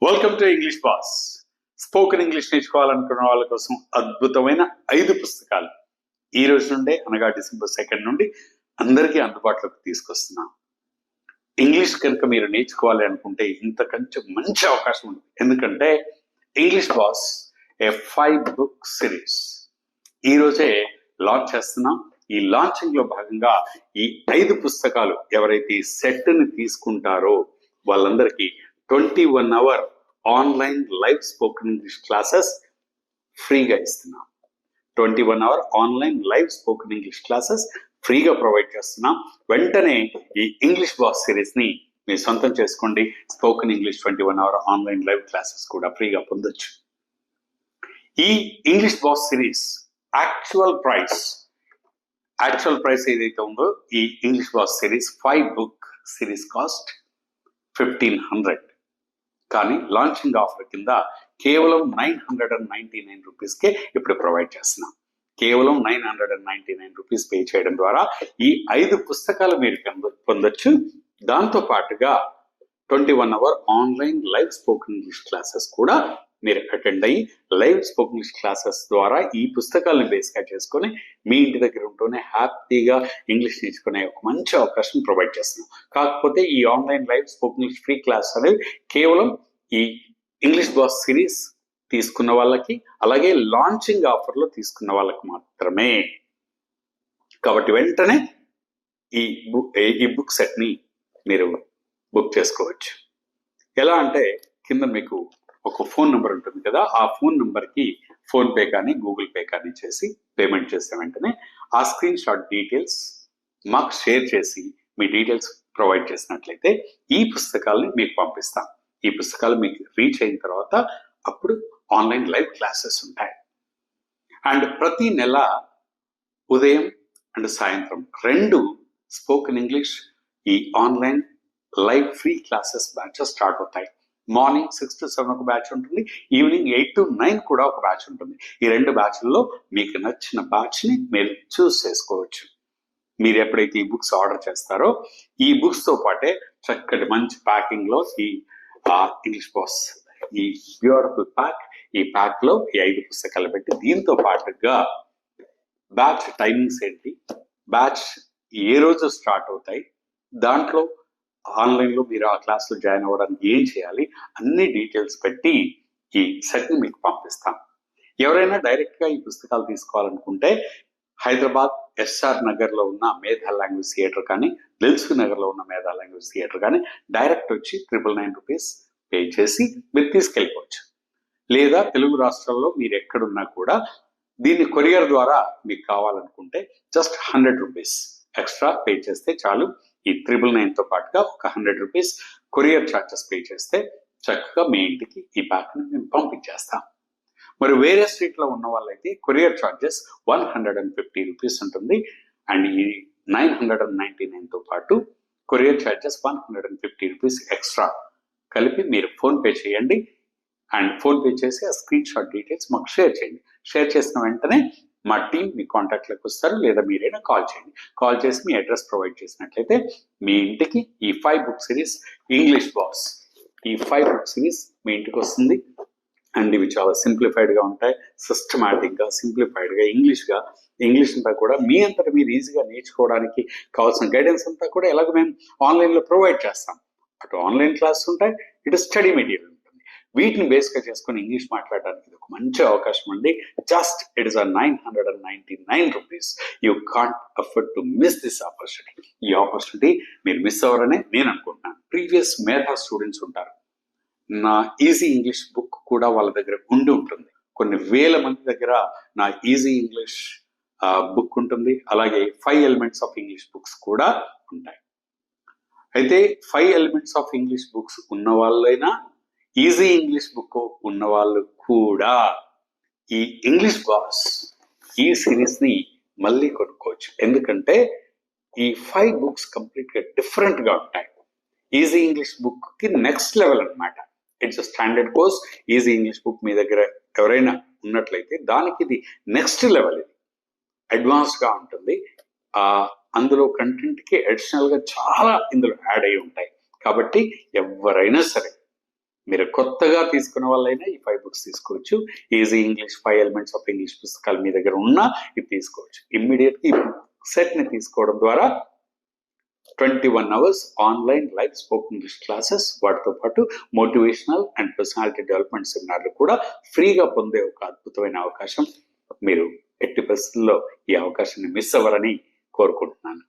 Welcome to English boss. Spoken English నేర్చుకోవాలనుకున్న వాళ్ళ కోసం అద్భుతమైన 5 పుస్తకాలు ఈ రోజు నుండే అనగా December 2 నుండి అందరికీ అందుబాటులోకి తీసుకొస్తున్నాం. ఇంగ్లీష్ కనుక మీరు నేర్చుకోవాలి అనుకుంటే ఇంతకంటే మంచి అవకాశం ఉంది. ఎందుకంటే ఇంగ్లీష్ బాస్ ఏ 5 బుక్ సిరీస్ ఈ రోజే లాంచ్ చేస్తున్నాం. ఈ లాంచింగ్ లో భాగంగా ఈ 5 పుస్తకాలు ఎవరైతే ఈ సెట్ ని తీసుకుంటారో వాళ్ళందరికీ 21 hour online live spoken English classes ఫ్రీగా ఇస్తున్నాం. 21 hour online live spoken English classes ఫ్రీగా ప్రొవైడ్ చేస్తున్నాం. వెంటనే ఈ ఇంగ్లీష్ బాస్ సిరీస్ ని మీరు సొంతం చేసుకోండి. Spoken English 21 hour online live classes కూడా ఫ్రీగా పొందొచ్చు. ఈ English boss series actual price ఏదైతే ఉందో ఈ English boss series 5 book series cost 1500, కానీ లాంచింగ్ ఆఫర్ కింద కేవలం 999 రూపీస్కే ఇప్పుడు ప్రొవైడ్ చేస్తున్నాం. కేవలం 999 రూపీస్ పే చేయడం ద్వారా ఈ 5 పుస్తకాలు మీరు పొందొచ్చు. దాంతో పాటుగా 21 hour online live spoken English classes కూడా మీరు అటెండ్ అయ్యి లైవ్ స్పోకెన్ ఇంగ్లీష్ క్లాసెస్ ద్వారా ఈ పుస్తకాలను బేస్గా చేసుకొని మీ ఇంటి దగ్గర ఉంటూనే హ్యాపీగా ఇంగ్లీష్ నేర్చుకునే ఒక మంచి అవకాశం ప్రొవైడ్ చేస్తున్నాం. కాకపోతే ఈ online live spoken English free class అనేవి కేవలం ఈ ఇంగ్లీష్ బాస్ సిరీస్ తీసుకున్న వాళ్ళకి, అలాగే లాంచింగ్ ఆఫర్లో తీసుకున్న వాళ్ళకి మాత్రమే. కాబట్టి వెంటనే ఈ బుక్ సెట్ ని మీరు బుక్ చేసుకోవచ్చు. ఎలా అంటే కింద మీకు ఒక ఫోన్ నెంబర్ ఉంటుంది కదా, ఆ ఫోన్ నెంబర్కి ఫోన్ పే కానీ గూగుల్ పే కానీ చేసి పేమెంట్ చేసే వెంటనే ఆ స్క్రీన్ షాట్ డీటెయిల్స్ మాకు షేర్ చేసి మీ డీటెయిల్స్ ప్రొవైడ్ చేసినట్లయితే ఈ పుస్తకాలని మీకు పంపిస్తాం. ఈ పుస్తకాలు మీకు రీచ్ అయిన తర్వాత అప్పుడు ఆన్లైన్ లైవ్ క్లాసెస్ ఉంటాయి. అండ్ ప్రతి నెల ఉదయం అండ్ సాయంత్రం 2 స్పోకెన్ ఇంగ్లీష్ ఈ online live free classes batches start అవుతాయి. మార్నింగ్ 6 to 7 ఒక బ్యాచ్ ఉంటుంది, ఈవినింగ్ 8 to 9 కూడా ఒక బ్యాచ్ ఉంటుంది. ఈ 2 బ్యాచ్ల్లో మీకు నచ్చిన బ్యాచ్ని మీరు చూస్ చేసుకోవచ్చు. మీరు ఎప్పుడైతే ఈ బుక్స్ ఆర్డర్ చేస్తారో ఈ బుక్స్ తో పాటే చక్కటి మంచి ప్యాకింగ్ లో ఈ ఇంగ్లీష్ బాస్ ఈ బ్యూటిఫుల్ ప్యాక్, ఈ ప్యాక్ లో ఈ 5 పుస్తకాలు పెట్టి దీంతో పాటుగా బ్యాచ్ టైమింగ్స్ ఏంటి, బ్యాచ్ ఏ రోజు స్టార్ట్ అవుతాయి, దాంట్లో ఆన్లైన్ లో మీరు ఆ క్లాస్ లో జాయిన్ అవ్వడానికి ఏం చేయాలి అన్ని డీటెయిల్స్ పెట్టి ఈ సెట్ ని మీకు పంపిస్తాం. ఎవరైనా డైరెక్ట్ గా ఈ పుస్తకాలు తీసుకోవాలనుకుంటే హైదరాబాద్ ఎస్ఆర్ నగర్ లో ఉన్న మేధా లాంగ్వేజ్ థియేటర్ కానీ, దిల్సుఖ్ నగర్ లో ఉన్న మేధా లాంగ్వేజ్ థియేటర్ కానీ డైరెక్ట్ వచ్చి 999 రూపీస్ పే చేసి మీరు తీసుకెళ్ళిపోవచ్చు. లేదా తెలుగు రాష్ట్రాల్లో మీరు ఎక్కడున్నా కూడా దీన్ని కొరియర్ ద్వారా మీకు కావాలనుకుంటే జస్ట్ 100 రూపీస్ ఎక్స్ట్రా పే చేస్తే చాలు. ఈ 999 తో పాటుగా ఒక 100 రూపీస్ కొరియర్ ఛార్జెస్ పే చేస్తే చక్కగా మీ ఇంటికి ఈ ప్యాక్ ని మేము పంపించేస్తాం. మరి వేరే స్ట్రీట్ లో ఉన్న వాళ్ళైతే కొరియర్ ఛార్జెస్ 150 రూపీస్ ఉంటుంది. అండ్ ఈ 999 తో పాటు కొరియర్ ఛార్జెస్ 150 రూపీస్ ఎక్స్ట్రా కలిపి మీరు ఫోన్ పే చేయండి. అండ్ ఫోన్ పే చేసి ఆ స్క్రీన్ షాట్ డీటెయిల్స్ మాకు షేర్ చేయండి. షేర్ చేసిన వెంటనే మా టీం మీ కాంటాక్ట్లోకి వస్తారు, లేదా మీరైనా కాల్ చేయండి. కాల్ చేసి మీ అడ్రస్ ప్రొవైడ్ చేసినట్లయితే మీ ఇంటికి ఈ 5 బుక్ సిరీస్ ఇంగ్లీష్ బాస్ ఈ 5 బుక్ సిరీస్ మీ ఇంటికి వస్తుంది. అండ్ ఇవి చాలా సింప్లిఫైడ్ గా ఉంటాయి, సిస్టమాటిక్ గా సింప్లిఫైడ్ గా ఇంగ్లీష్ అంతా కూడా మీ అంతటా మీరు ఈజీగా నేర్చుకోవడానికి కావాల్సిన గైడెన్స్ అంతా కూడా ఎలాగో మేము ఆన్లైన్ లో ప్రొవైడ్ చేస్తాం. అటు ఆన్లైన్ క్లాస్ ఉంటాయి, ఇటు స్టడీ మెటీరియల్ ఉంటుంది. వీటిని బేస్ గా చేసుకుని ఇంగ్లీష్ మాట్లాడడానికి ఇది ఒక మంచి అవకాశం అండి. Just it is 999 rupees. You can't afford to miss this opportunity. ఈ ఆపర్చునిటీ మీరు మిస్ అవ్వరనే నేను అనుకుంటున్నాను. ప్రీవియస్ మేధా స్టూడెంట్స్ ఉంటారు, నా ఈజీ ఇంగ్లీష్ బుక్ కూడా వాళ్ళ దగ్గర ఉండి ఉంటుంది. కొన్ని వేల మంది దగ్గర నా ఈజీ ఇంగ్లీష్ బుక్ ఉంటుంది. అలాగే 5 ఎలిమెంట్స్ ఆఫ్ ఇంగ్లీష్ బుక్స్ కూడా ఉంటాయి. అయితే 5 ఎలిమెంట్స్ ఆఫ్ ఇంగ్లీష్ బుక్స్ ఉన్న వాళ్ళైనా, ఈజీ ఇంగ్లీష్ బుక్ ఉన్న వాళ్ళు కూడా ఈ ఇంగ్లీష్ బాస్ ఈ సిరీస్ ని మళ్ళీ కొనుక్కోవచ్చు. ఎందుకంటే ఈ 5 బుక్స్ కంప్లీట్ గా డిఫరెంట్ గా ఉంటాయి. ఈజీ ఇంగ్లీష్ బుక్ కి నెక్స్ట్ లెవెల్ అన్నమాట. It's standard course. Easy English book మీ దగ్గర ఎవరైనా ఉన్నట్లయితే దానికి ఇది నెక్స్ట్ లెవెల్, ఇది అడ్వాన్స్ గా ఉంటుంది. అందులో కంటెంట్ కి అడిషనల్ గా చాలా ఇందులో యాడ్ అయి ఉంటాయి. కాబట్టి ఎవరైనా సరే మీరు కొత్తగా తీసుకున్న వాళ్ళైనా ఈ 5 బుక్స్ తీసుకోవచ్చు. Easy English 5 elements of English పుస్తకాలు మీ దగ్గర ఉన్నా ఇది తీసుకోవచ్చు. ఇమ్మీడియట్ గా ఈ సెట్ ని తీసుకోవడం ద్వారా 21 hours online live spoken English classes, వాటితో పాటు మోటివేషనల్ అండ్ పర్సనాలిటీ డెవలప్మెంట్ సెమినార్లు కూడా ఫ్రీగా పొందే ఒక అద్భుతమైన అవకాశం. మీరు ఎట్టి పరిస్థితుల్లో ఈ అవకాశాన్ని మిస్ అవ్వరని కోరుకుంటున్నాను.